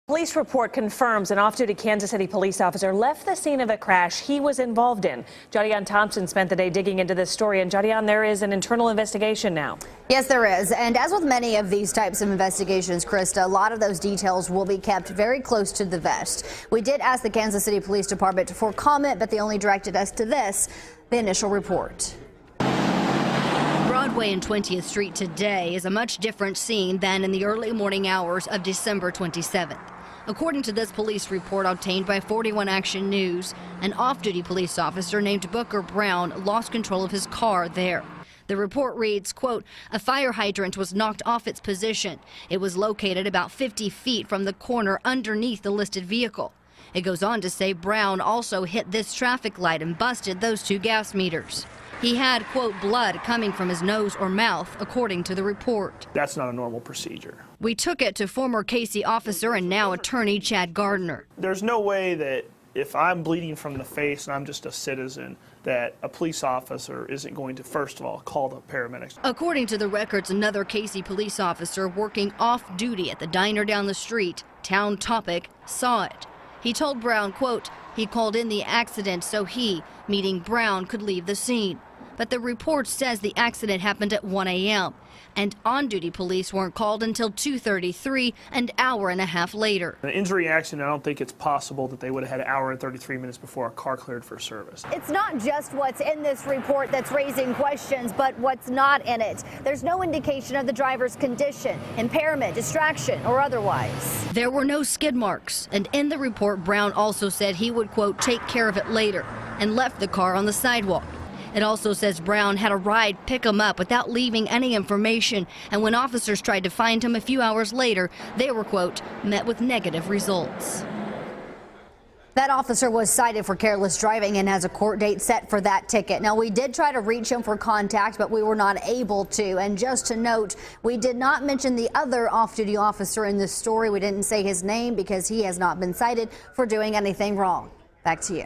Police report confirms an off-duty Kansas City police officer left the scene of a crash he was involved in. Jodianne Thompson spent the day digging into this story, and Jodianne, there is an internal investigation now. Yes, there is. And as with many of these types of investigations, Krista, a lot of those details will be kept very close to the vest. We did ask the Kansas City Police Department for comment, but they only directed us to this, the initial report. Broadway and 20th Street today is a much different scene than in the early morning hours of December 27th. According to this police report obtained by 41 Action News, an off-duty police officer named Booker Brown lost control of his car there. The report reads, quote, a fire hydrant was knocked off its position. It was located about 50 feet from the corner underneath the listed vehicle. It goes on to say Brown also hit this traffic light and busted those two gas meters. He had, quote, blood coming from his nose or mouth, according to the report. That's not a normal procedure. We took it to former Casey officer and now attorney Chad Gardner. There's no way that if I'm bleeding from the face and I'm just a citizen, that a police officer isn't going to, first of all, call the paramedics. According to the records, another Casey police officer working off duty at the diner down the street, Town Topic, saw it. He told Brown, quote, he called in the accident so he, meaning Brown, could leave the scene. But the report says the accident happened at 1 a.m. and on-duty police weren't called until 2:33, an hour and a half later. An injury accident, I don't think it's possible that they would have had an hour and 33 minutes before a car cleared for service. It's not just what's in this report that's raising questions, but what's not in it. There's no indication of the driver's condition, impairment, distraction, or otherwise. There were no skid marks, and in the report, Brown also said he would, quote, take care of it later, and left the car on the sidewalk. It also says Brown had a ride pick him up without leaving any information, and when officers tried to find him a few hours later, they were, quote, met with negative results. That officer was cited for careless driving and has a court date set for that ticket. Now, we did try to reach him for contact, but we were not able to. And just to note, we did not mention the other off-duty officer in this story. We didn't say his name because he has not been cited for doing anything wrong. Back to you.